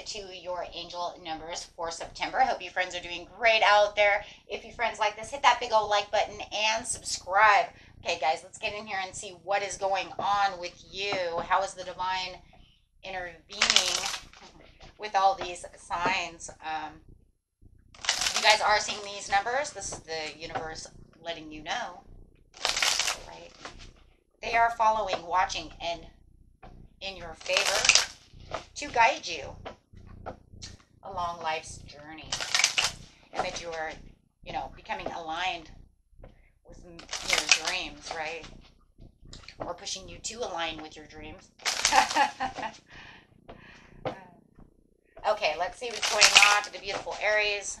to your angel numbers for September. I hope you friends are doing great out there. If you friends like this, hit that big old like button and subscribe. Okay, guys, let's get in here and see what is going on with you. How is the divine intervening with all these signs? You guys are seeing these numbers. This is the universe letting you know, right? They are following, watching, and in your favor to guide you along life's journey, and that you are, becoming aligned with your dreams, right? Or pushing you to align with your dreams. Okay, let's see what's going on to the beautiful Aries.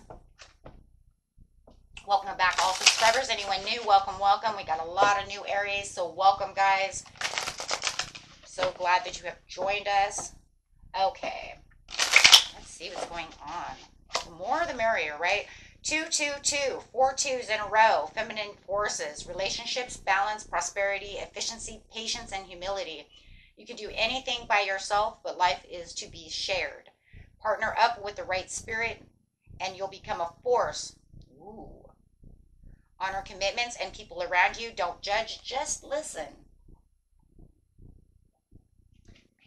Welcome back, all subscribers. Anyone new, welcome, welcome. We got a lot of new Aries, so welcome, guys. So glad that you have joined us. Okay, let's see what's going on. The more the merrier, right? 2, 2, 2, 4 twos in a row. Feminine forces, relationships, balance, prosperity, efficiency, patience, and humility. You can do anything by yourself, but life is to be shared. Partner up with the right spirit, and you'll become a force. Ooh. Honor commitments and people around you. Don't judge, just listen.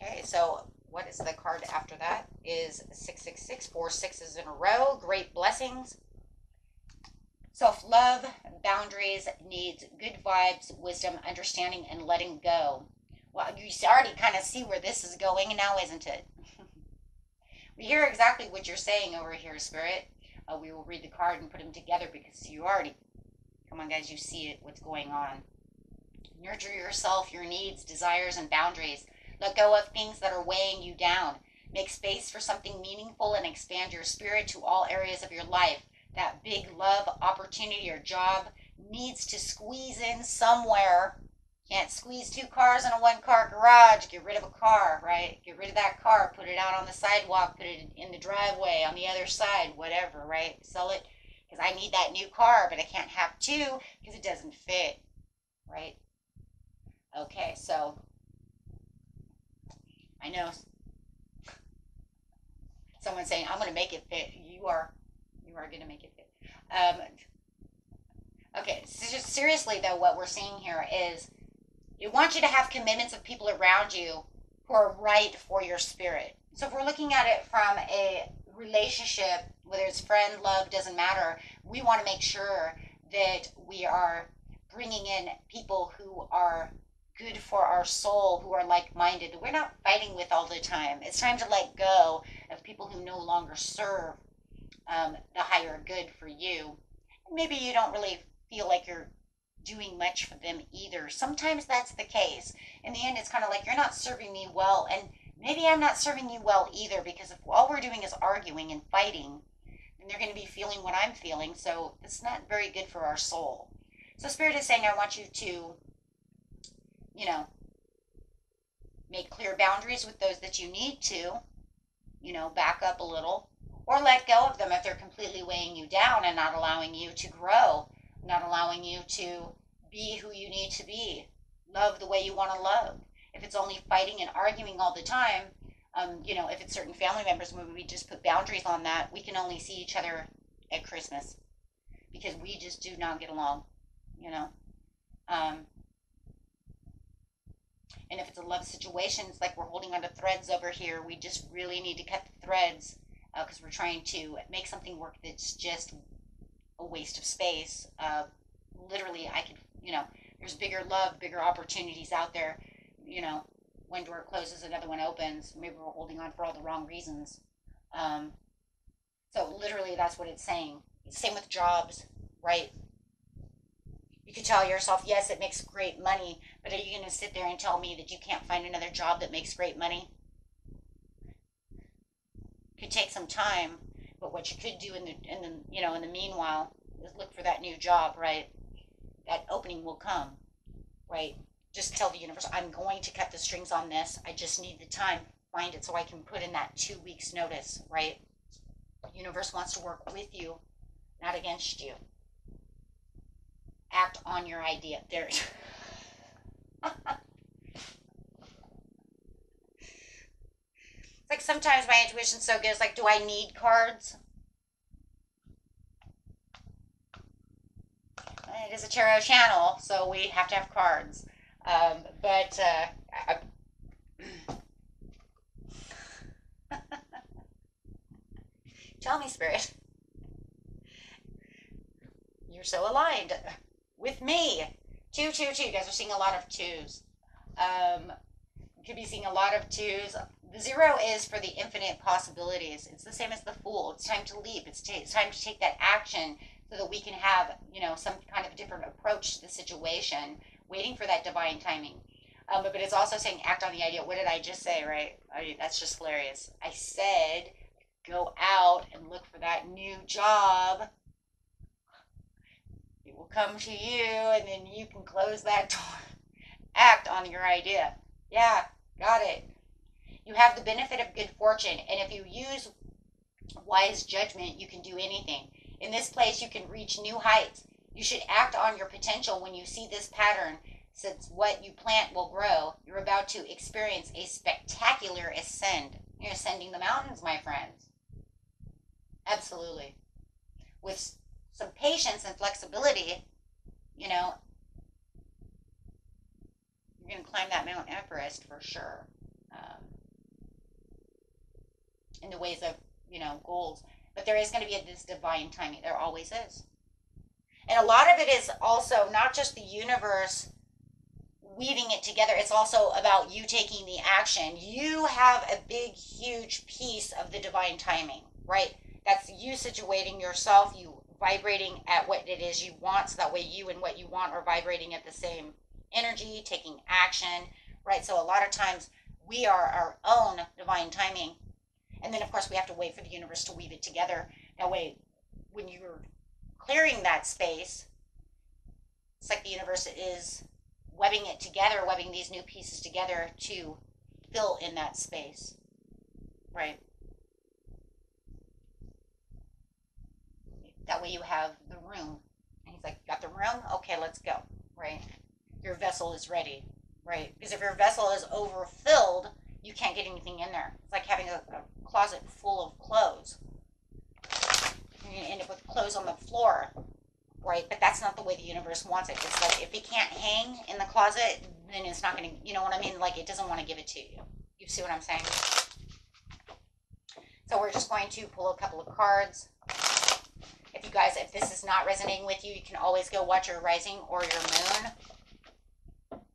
Okay, so what is the card after that? Is 666, 4 sixes in a row. Great blessings. Self-love, boundaries, needs, good vibes, wisdom, understanding, and letting go. Well, you already kind of see where this is going now, isn't it? We hear exactly what you're saying over here, Spirit. We will read the card and put them together because you already, come on guys, you see it, what's going on. Nurture yourself, your needs, desires, and boundaries. Let go of things that are weighing you down. Make space for something meaningful and expand your spirit to all areas of your life. That big love, opportunity, or job needs to squeeze in somewhere. Can't squeeze 2 cars in a 1-car garage. Get rid of a car, right? Get rid of that car. Put it out on the sidewalk. Put it in the driveway on the other side, whatever, right? Sell it because I need that new car, but I can't have 2 because it doesn't fit, right? Okay, so I know someone's saying, I'm going to make it fit. You are going to make it fit. Okay, so just seriously, though, what we're seeing here is you want you to have commitments of people around you who are right for your spirit. So if we're looking at it from a relationship, whether it's friend, love, doesn't matter, we want to make sure that we are bringing in people who are good for our soul, who are like-minded. We're not fighting with all the time. It's time to let go of people who no longer serve the higher good for you. Maybe you don't really feel like you're doing much for them either. Sometimes that's the case. In the end, it's kind of like, you're not serving me well, and maybe I'm not serving you well either, because if all we're doing is arguing and fighting, then they're going to be feeling what I'm feeling, so it's not very good for our soul. So Spirit is saying, I want you to, make clear boundaries with those that you need to, back up a little, or let go of them if they're completely weighing you down and not allowing you to grow, not allowing you to be who you need to be, love the way you want to love. If it's only fighting and arguing all the time, if it's certain family members, when we just put boundaries on that, we can only see each other at Christmas because we just do not get along, and if it's a love situation, it's like we're holding onto threads over here. We just really need to cut the threads because we're trying to make something work that's just a waste of space. Literally, I could, there's bigger love, bigger opportunities out there. One door closes, another one opens. Maybe we're holding on for all the wrong reasons. So literally, that's what it's saying. Same with jobs, right? You could tell yourself, yes, it makes great money, but are you going to sit there and tell me that you can't find another job that makes great money? Could take some time, but what you could do in the meanwhile is look for that new job, right? That opening will come, right? Just tell the universe, I'm going to cut the strings on this. I just need the time. Find it so I can put in that 2 weeks notice, right? The universe wants to work with you, not against you. Act on your idea. There's It's like sometimes my intuition's so good, it's like, do I need cards? It is a tarot channel, so we have to have cards. But tell me, Spirit, you're so aligned with me. Two, two, two. You guys are seeing a lot of twos. You could be seeing a lot of twos. The zero is for the infinite possibilities. It's the same as the Fool. It's time to leap. It's time to take that action so that we can have, some kind of different approach to the situation, waiting for that divine timing. But it's also saying act on the idea. What did I just say, right? That's just hilarious. I said go out and look for that new job. It will come to you, and then you can close that door. Act on your idea. Yeah, got it. You have the benefit of good fortune, and if you use wise judgment, you can do anything. In this place, you can reach new heights. You should act on your potential when you see this pattern, since what you plant will grow. You're about to experience a spectacular ascend. You're ascending the mountains, my friends. Absolutely. With some patience and flexibility, you're going to climb that Mount Everest for sure. In the ways of, goals. But there is going to be this divine timing. There always is. And a lot of it is also not just the universe weaving it together. It's also about you taking the action. You have a big, huge piece of the divine timing, right? That's you situating yourself, you vibrating at what it is you want, so that way you and what you want are vibrating at the same energy, taking action, right? So a lot of times we are our own divine timing. And then, of course, we have to wait for the universe to weave it together. That way, when you're clearing that space, it's like the universe is webbing it together, webbing these new pieces together to fill in that space, right? That way you have the room. And he's like, got the room? Okay, let's go, right? Your vessel is ready, right? Because if your vessel is overfilled, you can't get anything in there. It's like having a closet full of clothes. You're going to end up with clothes on the floor, right? But that's not the way the universe wants it. It's like if it can't hang in the closet, then it's not going to, you know what I mean? Like it doesn't want to give it to you. You see what I'm saying? So we're just going to pull a couple of cards. If this is not resonating with you, you can always go watch your rising or your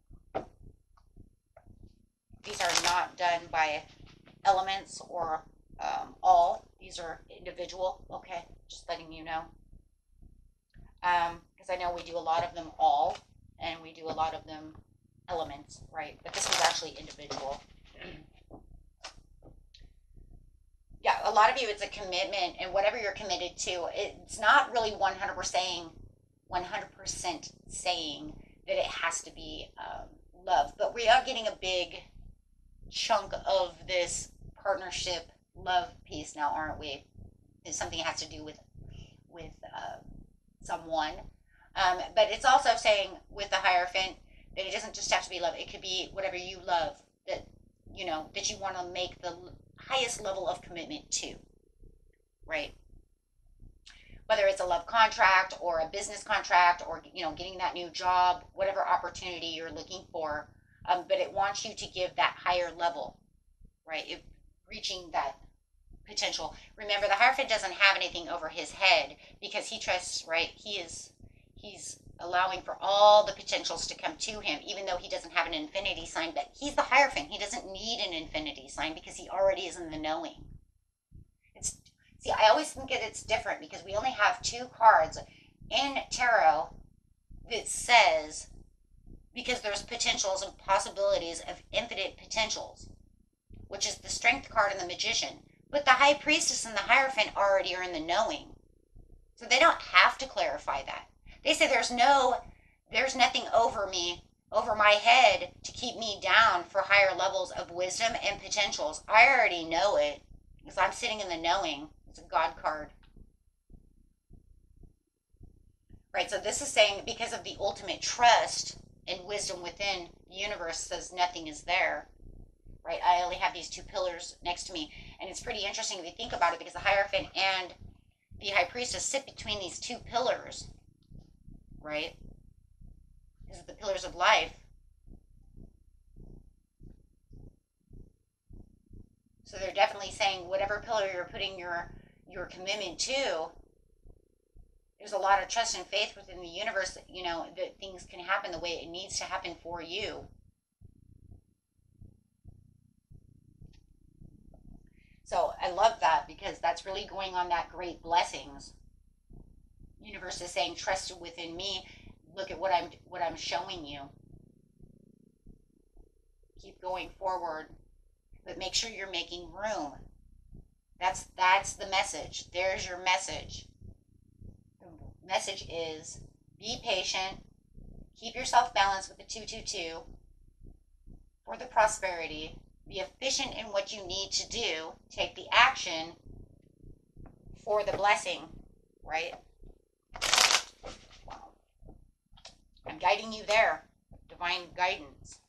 moon. These are not done by elements or all. These are individual. Okay, just letting you know. Because I know we do a lot of them all, and we do a lot of them elements, right? But this one's actually individual. Yeah, a lot of you, it's a commitment, and whatever you're committed to, it's not really 100% saying that it has to be love, but we are getting a big chunk of this partnership love piece now, aren't we? It's something that has to do with someone, but it's also saying with the Hierophant that it doesn't just have to be love. It could be whatever you love that that you want to make the highest level of commitment to, right? Whether it's a love contract or a business contract or getting that new job, whatever opportunity you're looking for, but it wants you to give that higher level, right? Reaching that potential. Remember, the Hierophant doesn't have anything over his head because he trusts, right? He's allowing for all the potentials to come to him, even though he doesn't have an infinity sign. But he's the Hierophant. He doesn't need an infinity sign because he already is in the knowing. See, I always think that it's different because we only have 2 cards in tarot that says, because there's potentials and possibilities of infinite potentials, which is the Strength card and the Magician. But the High Priestess and the Hierophant already are in the knowing. So they don't have to clarify that. They say there's nothing over me, over my head to keep me down for higher levels of wisdom and potentials. I already know it because I'm sitting in the knowing. It's a God card. Right, so this is saying because of the ultimate trust and wisdom within, the universe says nothing is there. right? I only have these two pillars next to me. And it's pretty interesting if you think about it, because the Hierophant and the High Priestess sit between these two pillars, right? These are the pillars of life. So they're definitely saying whatever pillar you're putting your commitment to, there's a lot of trust and faith within the universe that, that things can happen the way it needs to happen for you. So I love that, because that's really going on that great blessings. Universe is saying, trust within me. Look at what I'm showing you. Keep going forward, but make sure you're making room. That's the message. There's your message. The message is be patient, keep yourself balanced with the 222 for the prosperity, be efficient in what you need to do, take the action for the blessing, right? Wow. I'm guiding you there. Divine guidance.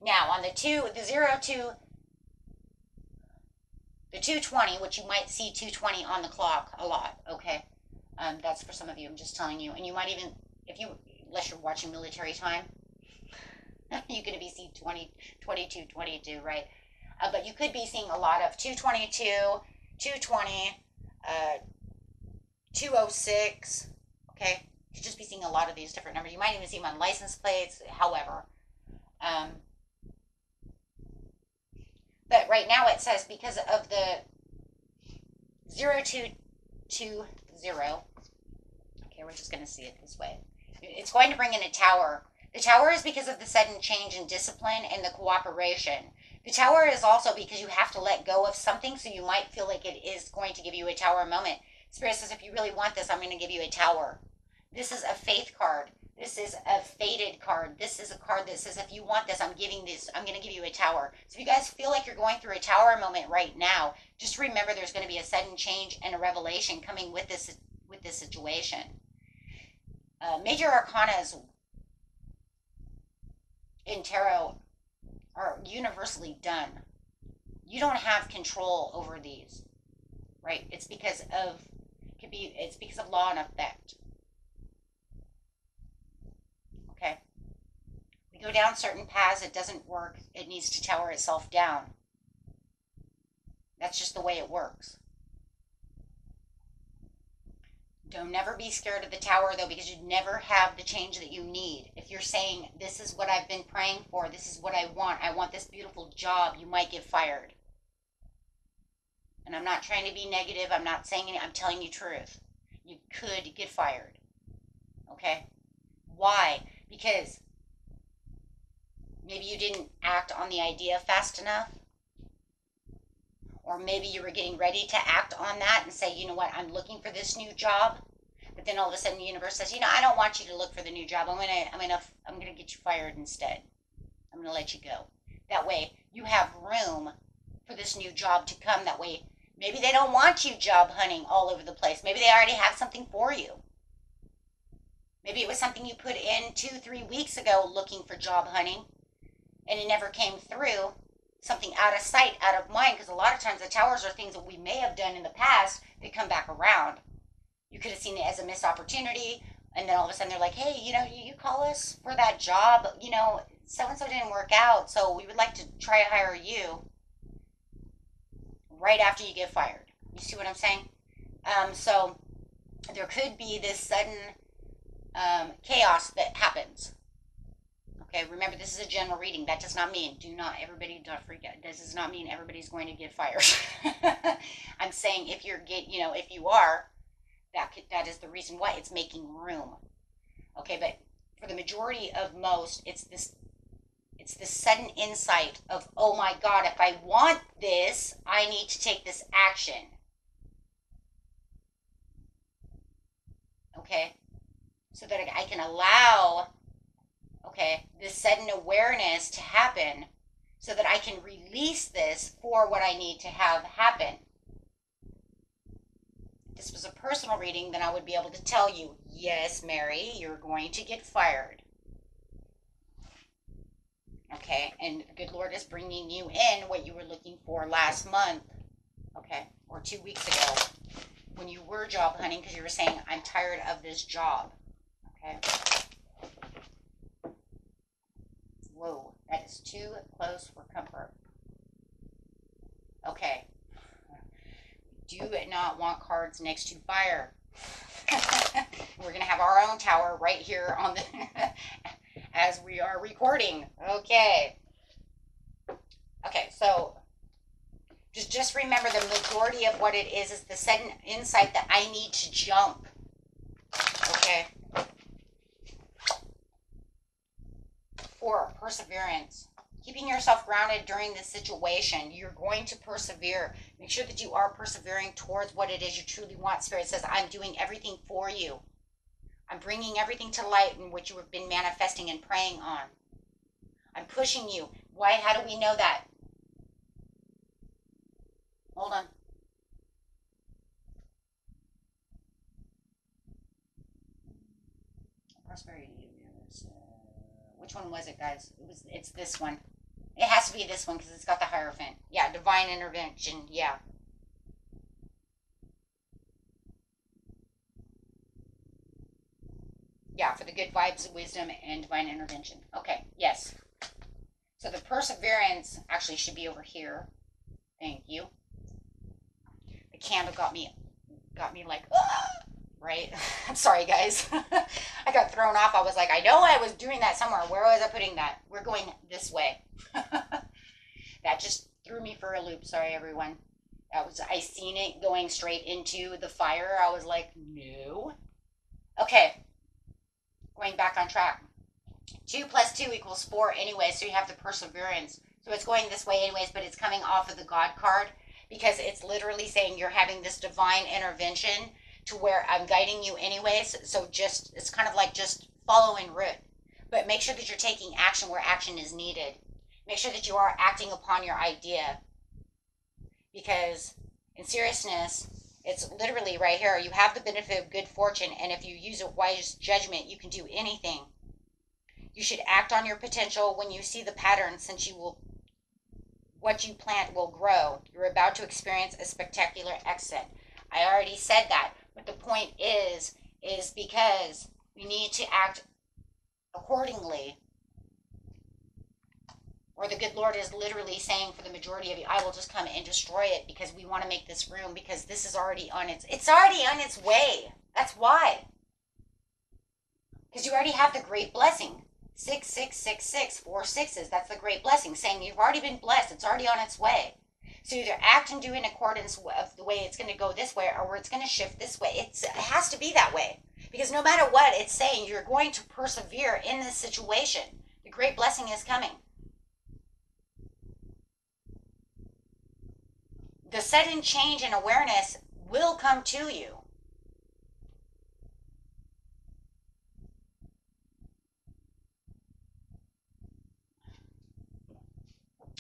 Now on the 220, which you might see 220 on the clock a lot, okay? That's for some of you, I'm just telling you. And you might even, unless you're watching military time, you're going to be seeing 22, right? But you could be seeing a lot of 222, 220, 206, okay? You could just be seeing a lot of these different numbers. You might even see them on license plates, however. But right now it says because of the 0220, okay, we're just going to see it this way. It's going to bring in a tower. The tower is because of the sudden change in discipline and the cooperation. The tower is also because you have to let go of something, so you might feel like it is going to give you a tower moment. Spirit says, if you really want this, I'm going to give you a tower. This is a faith card. This is a fated card. This is a card that says, if you want this, I'm going to give you a tower. So if you guys feel like you're going through a tower moment right now, just remember there's going to be a sudden change and a revelation coming with this situation. Major arcanas in tarot are universally done. You don't have control over these, right? It's because of law and effect. Okay. We go down certain paths, it doesn't work, it needs to tower itself down. That's just the way it works. Don't never be scared of the tower, though, because you never have the change that you need. If you're saying, this is what I've been praying for, this is what I want this beautiful job, you might get fired. And I'm not trying to be negative, I'm not saying anything, I'm telling you truth. You could get fired. Okay? Why? Because maybe you didn't act on the idea fast enough. Or maybe you were getting ready to act on that and say, you know what, I'm looking for this new job. But then all of a sudden the universe says, I don't want you to look for the new job. I'm gonna get you fired instead. I'm gonna let you go. That way you have room for this new job to come. That way maybe they don't want you job hunting all over the place. Maybe they already have something for you. Maybe it was something you put in 2-3 weeks ago looking for job hunting and it never came through. Something out of sight, out of mind, because a lot of times the towers are things that we may have done in the past that come back around. You could have seen it as a missed opportunity, and then all of a sudden they're like, hey, you call us for that job, so-and-so didn't work out, so we would like to try to hire you right after you get fired. You see what I'm saying? So there could be this sudden chaos that happens. Okay, remember this is a general reading. That does not mean, everybody don't freak out. This does not mean everybody's going to get fired. I'm saying if you are, that is the reason why. It's making room. Okay, but for the majority of most, it's this sudden insight of, oh my God, if I want this, I need to take this action. Okay, so that I can allow this sudden awareness to happen so that I can release this for what I need to have happen. If this was a personal reading, then I would be able to tell you, yes, Mary, you're going to get fired. Okay, and the good Lord is bringing you in what you were looking for last month, okay, or 2 weeks ago when you were job hunting, because you were saying, I'm tired of this job, okay? Whoa, that is too close for comfort. Okay, do not want cards next to fire. We're going to have our own tower right here on the as we are recording. Okay. Okay, so just remember the majority of what it is the sudden insight that I need to jump. Okay. 4, perseverance. Keeping yourself grounded during this situation. You're going to persevere. Make sure that you are persevering towards what it is you truly want. Spirit says, I'm doing everything for you. I'm bringing everything to light in what you have been manifesting and praying on. I'm pushing you. Why? How do we know that? Hold on. Prosperity. Which one was it, guys? It's this one. It has to be this one because it's got the Hierophant. Yeah, divine intervention. Yeah. Yeah, for the good vibes, wisdom, and divine intervention. Okay, yes. So the perseverance actually should be over here. Thank you. The candle got me like, ah! Right? I'm sorry, guys. I got thrown off. I was like, I know I was doing that somewhere. Where was I putting that? We're going this way. That just threw me for a loop. Sorry, everyone. I seen it going straight into the fire. I was like, no. Okay. Going back on track. 2 + 2 = 4 anyway, so you have the perseverance. So it's going this way anyways, but it's coming off of the God card because it's literally saying you're having this divine intervention to where I'm guiding you anyways. So just, it's kind of like just following route. But make sure that you're taking action where action is needed. Make sure that you are acting upon your idea. Because in seriousness, it's literally right here. You have the benefit of good fortune, and if you use a wise judgment, you can do anything. You should act on your potential when you see the pattern, since what you plant will grow. You're about to experience a spectacular exit. I already said that, but the point is because we need to act accordingly. Or the good Lord is literally saying for the majority of you, I will just come and destroy it because we want to make this room, because this is already on it's already on its way. That's why. Because you already have the great blessing. 6, 6, 6, 6, 4 6s. That's the great blessing, saying you've already been blessed. It's already on its way. So either act and do in accordance of the way it's going to go this way, or it's going to shift this way. It has to be that way. Because no matter what, it's saying you're going to persevere in this situation. The great blessing is coming. The sudden change in awareness will come to you.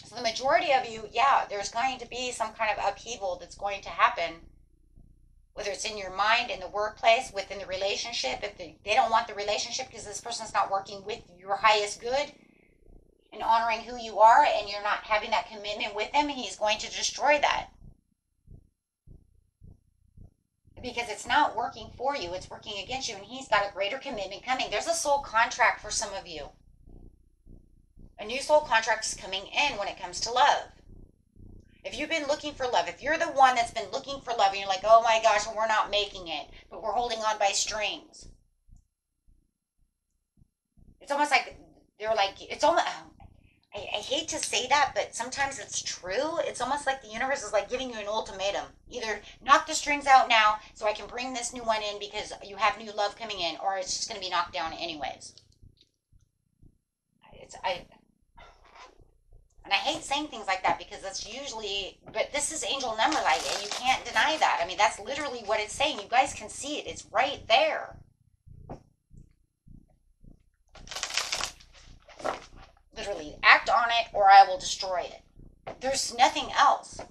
So the majority of you, yeah, there's going to be some kind of upheaval that's going to happen, whether it's in your mind, in the workplace, within the relationship. If they don't want the relationship because this person's not working with your highest good and honoring who you are, and you're not having that commitment with him, he's going to destroy that. Because it's not working for you, it's working against you, and he's got a greater commitment coming. There's a soul contract for some of you. A new soul contract is coming in when it comes to love. If you've been looking for love, if you're the one that's been looking for love and you're like, oh my gosh, we're not making it, but we're holding on by strings. It's almost like they're like, it's almost, I hate to say that, but sometimes it's true. It's almost like the universe is like giving you an ultimatum. Either knock the strings out now so I can bring this new one in because you have new love coming in, or it's just going to be knocked down anyways. And I hate saying things like that because that's usually, but this is angel numbers. You can't deny that. I mean, that's literally what it's saying. You guys can see it. It's right there. Literally, act on it or I will destroy it. There's nothing else.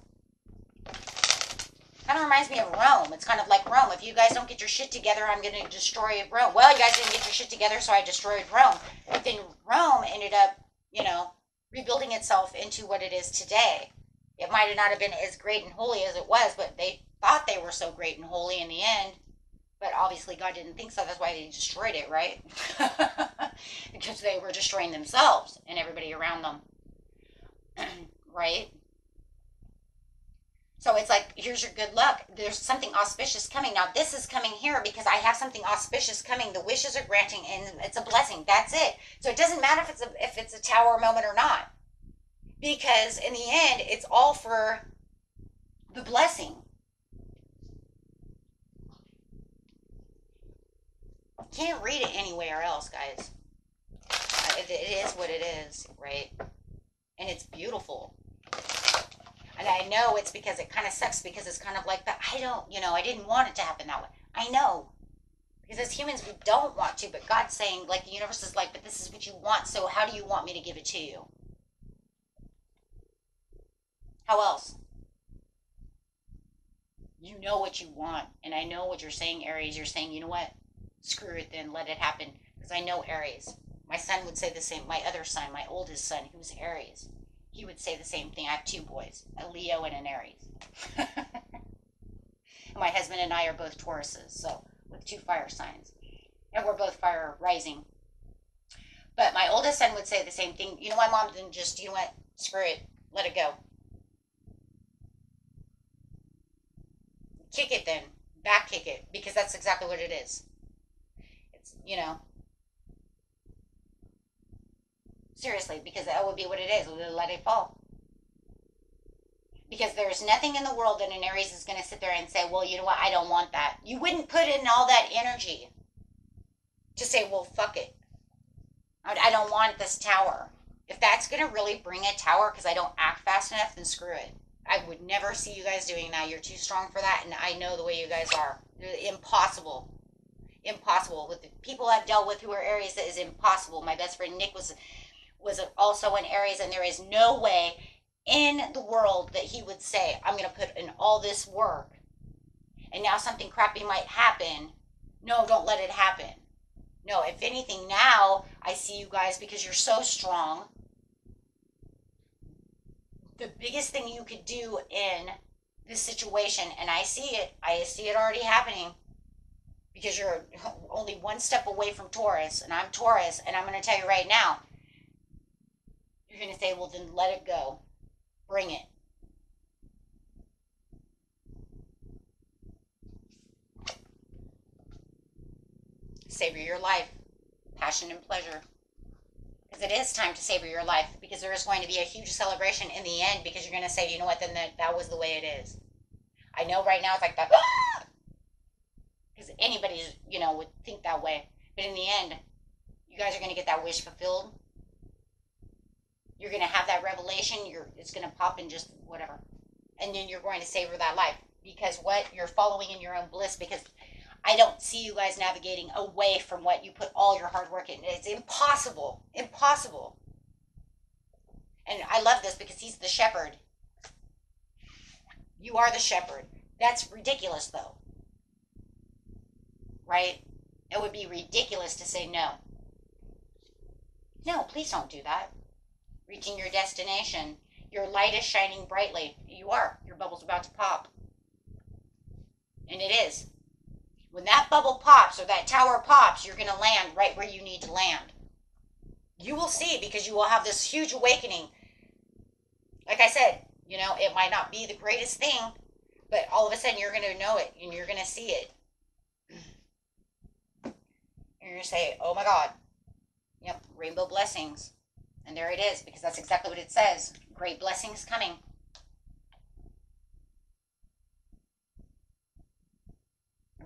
Kind of reminds me of Rome. It's kind of like Rome. If you guys don't get your shit together, I'm going to destroy Rome. Well, you guys didn't get your shit together, so I destroyed Rome. But then Rome ended up, rebuilding itself into what it is today. It might not have been as great and holy as it was, but they thought they were so great and holy in the end. But obviously, God didn't think so. That's why they destroyed it, right? Because they were destroying themselves and everybody around them, right? So it's like, here's your good luck. There's something auspicious coming. Now, this is coming here because I have something auspicious coming. The wishes are granting, and it's a blessing. That's it. So it doesn't matter if it's a tower moment or not, because in the end, it's all for the blessing. Can't read it anywhere else, guys. It is what it is, right? And it's beautiful. And I know it's because it kind of sucks because it's kind of like, but I didn't want it to happen that way. I know. Because as humans, we don't want to, but God's saying, like, the universe is like, but this is what you want, so how do you want me to give it to you? How else? You know what you want, and I know what you're saying, Aries. You're saying, you know what? Screw it then, let it happen. Because I know Aries. My son would say the same. My other son, my oldest son, who's Aries, he would say the same thing. I have two boys, a Leo and an Aries. My husband and I are both Tauruses, so with two fire signs. And we're both fire rising. But my oldest son would say the same thing. You know, my mom didn't just, you know what, screw it, let it go. Kick it then. Back kick it, because that's exactly what it is. It's, seriously, because that would be what it is. Let it fall. Because there's nothing in the world that an Aries is going to sit there and say, well, you know what, I don't want that. You wouldn't put in all that energy to say, well, fuck it. I don't want this tower. If that's going to really bring a tower because I don't act fast enough, then screw it. I would never see you guys doing that. You're too strong for that, and I know the way you guys are. Impossible. Impossible. With the people I've dealt with who are Aries, that is impossible. My best friend Nick was also an Aries, and there is no way in the world that he would say, I'm going to put in all this work, and now something crappy might happen. No, don't let it happen. No, if anything, now I see you guys, because you're so strong, the biggest thing you could do in this situation, and I see it already happening, because you're only one step away from Taurus, and I'm Taurus, and I'm going to tell you right now, you're going to say, well, then let it go. Bring it. Savor your life. Passion and pleasure. Because it is time to savor your life, because there is going to be a huge celebration in the end, because you're going to say, you know what, then that was the way it is. I know right now it's like that, because anybody, would think that way. But in the end, you guys are going to get that wish fulfilled. You're going to have that revelation. It's going to pop in just whatever. And then you're going to savor that life. Because what? You're following in your own bliss. Because I don't see you guys navigating away from what you put all your hard work in. It's impossible. Impossible. And I love this because he's the shepherd. You are the shepherd. That's ridiculous, though. Right? It would be ridiculous to say no. No, please don't do that. Reaching your destination. Your light is shining brightly. You are. Your bubble's about to pop. And it is. When that bubble pops or that tower pops, you're going to land right where you need to land. You will see, because you will have this huge awakening. Like I said, it might not be the greatest thing, but all of a sudden you're going to know it and you're going to see it. And you're going to say, oh my God. Yep, rainbow blessings. And there it is, because that's exactly what it says. Great blessings coming.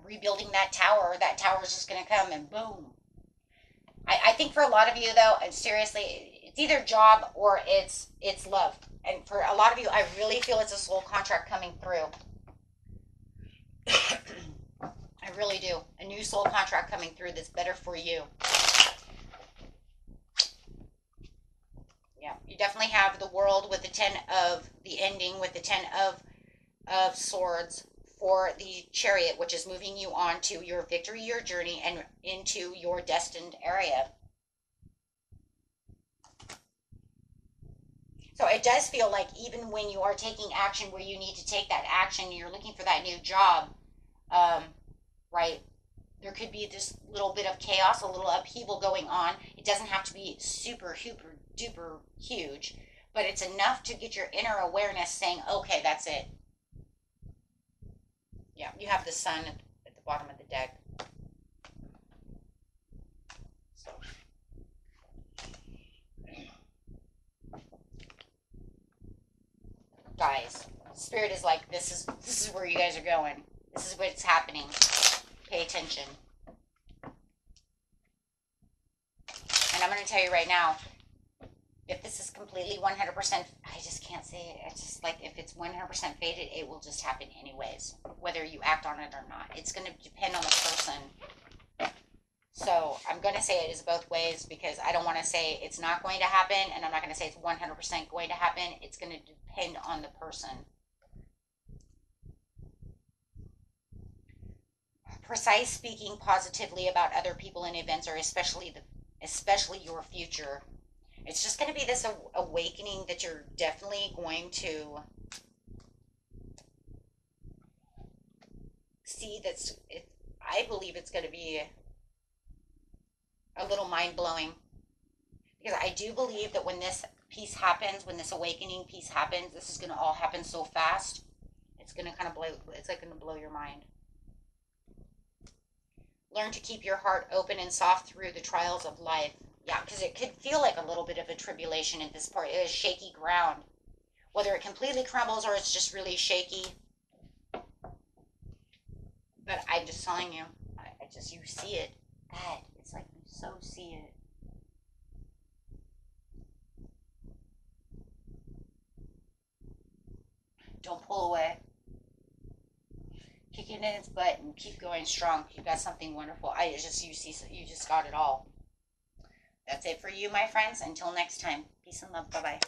Rebuilding that tower is just going to come and boom. I think for a lot of you, though, and seriously, it's either job or it's love. And for a lot of you, I really feel it's a soul contract coming through. I really do. A new soul contract coming through that's better for you. Yeah, you definitely have the world with the 10 of the ending, with the 10 of swords for the chariot, which is moving you on to your victory, your journey, and into your destined area. So it does feel like even when you are taking action where you need to take that action, you're looking for that new job, um, right? There could be this little bit of chaos, a little upheaval going on. It doesn't have to be super, super, duper huge, but it's enough to get your inner awareness saying, okay, that's it. Yeah, you have the sun at the bottom of the deck. So, guys, Spirit is like, this is where you guys are going. This is what's happening. Pay attention. And I'm going to tell you right now, if this is completely 100%, I just can't say it. It's just like, if it's 100% fated, it will just happen anyways, whether you act on it or not. It's going to depend on the person. So I'm going to say it is both ways, because I don't want to say it's not going to happen, and I'm not going to say it's 100% going to happen. It's going to depend on the person. Precise speaking positively about other people and events, or especially your future. It's just going to be this awakening that you're definitely going to see. I believe it's going to be a little mind-blowing, because I do believe that when this piece happens, when this awakening piece happens, this is going to all happen so fast. It's going to kind of blow. It's like going to blow your mind. Learn to keep your heart open and soft through the trials of life. Yeah, because it could feel like a little bit of a tribulation at this part. It is shaky ground. Whether it completely crumbles or it's just really shaky. But I'm just telling you, you see it. God, it's like you so see it. Don't pull away. Kick it in its butt and keep going strong. You've got something wonderful. You just got it all. That's it for you, my friends. Until next time. Peace and love. Bye-bye.